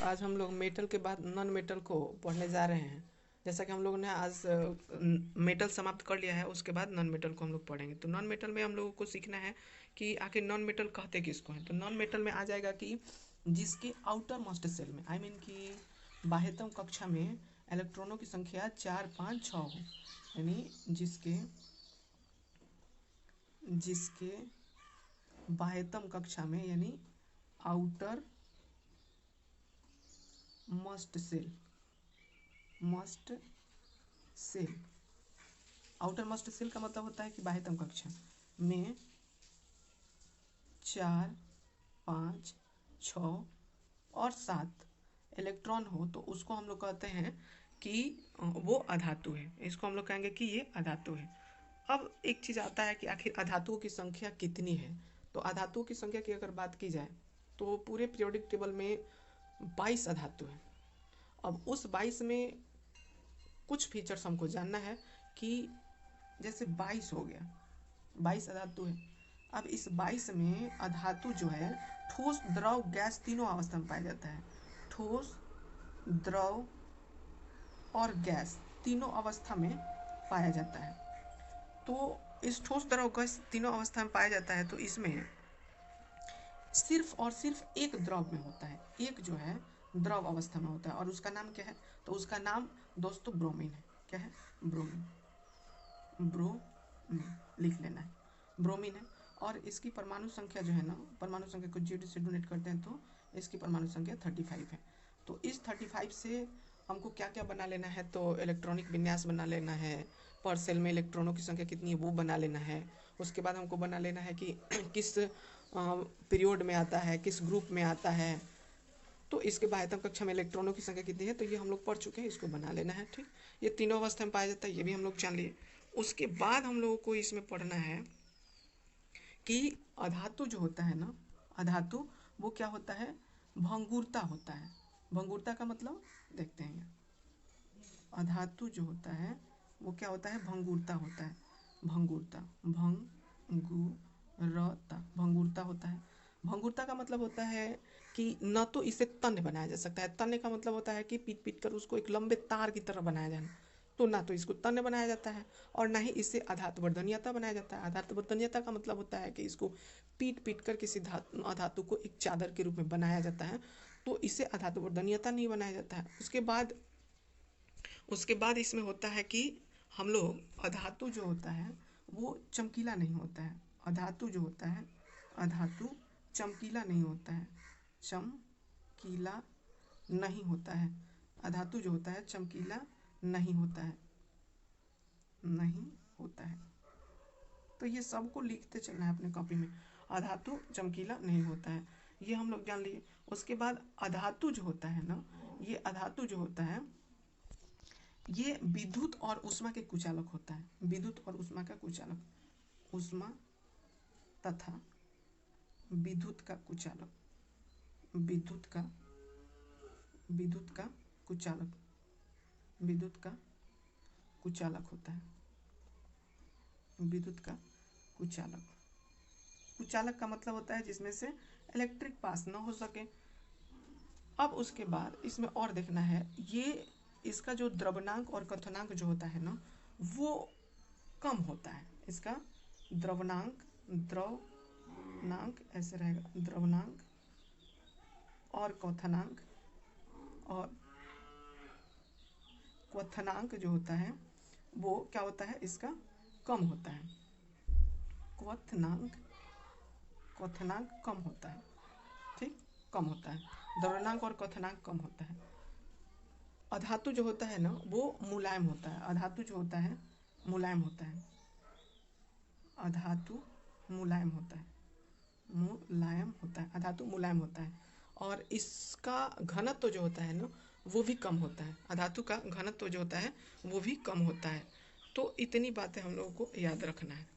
आज हम लोग मेटल के बाद नॉन मेटल को पढ़ने जा रहे हैं। जैसा कि हम लोगों ने आज मेटल समाप्त कर लिया है, उसके बाद नॉन मेटल को हम लोग पढ़ेंगे। तो नॉन मेटल में हम लोगों को सीखना है कि आखिर नॉन मेटल कहते किसको हैं। तो नॉन मेटल में आ जाएगा कि जिसके आउटर मोस्ट सेल में, आई मीन कि बाह्यतम कक्षा में इलेक्ट्रॉनों की संख्या 4, 5, 6 हो, यानी जिसके बाह्यतम कक्षा में, यानी outermost shell, outermost shell का मतलब होता है कि बाह्यतम कक्षा में 4, 5, 6 और 7 इलेक्ट्रॉन हो तो उसको हम लोग कहते हैं कि वो अधातु है। इसको हम लोग कहेंगे कि ये अधातु है। अब एक चीज़ आता है कि आखिर अधातुओं की संख्या कितनी है। तो अधातुओं की संख्या की अगर बात की जाए तो पूरे पीरियोडिक टेबल में 22 अधातु है। अब उस 22 में कुछ फीचर्स हमको जानना है कि जैसे 22 हो गया, 22 अधातु है। अब इस 22 में अधातु जो है ठोस, द्रव, गैस तीनों अवस्था में पाया जाता है। ठोस, द्रव और गैस तीनों अवस्था में पाया जाता है। तो इस ठोस, द्रव, गैस तीनों अवस्था में पाया जाता है। तो इसमें सिर्फ और सिर्फ एक द्रव में होता है, एक जो है द्रव अवस्था में होता है, और उसका नाम क्या है? तो उसका नाम दोस्तों ब्रोमीन है। क्या है? ब्रोमीन लिख लेना है, ब्रोमीन है। और इसकी परमाणु संख्या जो है ना, परमाणु संख्या को 0 से डोनेट करते हैं तो इसकी परमाणु संख्या 35 है। तो इस 35 से हमको क्या क्या बना लेना है? तो इलेक्ट्रॉनिक विन्यास बना लेना है, पर सेल में इलेक्ट्रॉनों की संख्या कितनी है वो बना लेना है। उसके बाद हमको बना लेना है कि किस पीरियड में आता है, किस ग्रुप में आता है, तो इसके बाह्यतम कक्षा में इलेक्ट्रॉनों की संख्या कितनी है, तो ये हम लोग पढ़ चुके हैं, इसको बना लेना है। ठीक, ये तीनों अवस्था में पाया जाता है, ये भी हम लोग जान लिए। उसके बाद हम लोगों को इसमें पढ़ना है कि अधातु जो होता है ना, अधातु वो क्या होता है? भंगुरता होता है। भंगुरता का मतलब देखते हैं। अधातु जो होता है वो क्या होता है? भंगुरता होता है। भंगुरता, भंगुरता होता है। भंगुरता का मतलब होता है कि न तो इसे तन्य बनाया जा सकता है। तन्य का मतलब होता है कि पीट पीट कर उसको एक लंबे तार की तरह बनाया जाना। तो ना तो इसको तन्य बनाया जाता है और ना ही इसे आधातु वर्धनीयता बनाया जाता है। आधातु वर्धनीयता का मतलब होता है कि इसको पीट पीट कर किसी अधातु को एक चादर के रूप में बनाया जाता है, तो इसे आधातु वर्धनीयता नहीं बनाया जाता है। उसके बाद इसमें होता है कि हम लोग अधातु जो होता है वो चमकीला नहीं होता है। अधातु जो होता है, अधातु चमकीला नहीं होता है। चमकीला नहीं होता है। अधातु जो होता है चमकीला नहीं होता है, नहीं होता है। तो ये सबको लिखते चलना है अपने कॉपी में। अधातु चमकीला नहीं होता है, ये हम लोग जान लिए। उसके बाद अधातु जो होता है ना, ये अधातु जो होता है ये विद्युत और ऊष्मा के कुचालक होता है। विद्युत और ऊष्मा का कुचालक, ऊष्मा तथा विद्युत का कुचालक, विद्युत का कुचालक, विद्युत का कुचालक होता है। विद्युत का कुचालक, कुचालक का मतलब होता है जिसमें से इलेक्ट्रिक पास ना हो सके। अब उसके बाद इसमें और देखना है, ये इसका जो द्रवनांक और क्वथनांक जो होता है ना वो कम होता है। इसका द्रवनांक ऐसे रहेगा, द्रवनांक और क्वथनांक जो होता है वो क्या होता है? इसका कम होता है। क्वथनांक कम होता है। ठीक, कम होता है। द्रव्यनांक और क्वथनांक कम होता है। अधातु जो होता है ना वो मुलायम होता है। अधातु जो होता है मुलायम होता है। अधातु मुलायम होता है, मुलायम होता है। अधातु मुलायम होता है और इसका घनत्व जो होता है ना वो भी कम होता है। अधातु का घनत्व जो होता है वो भी कम होता है। तो इतनी बातें हम लोगों को याद रखना है।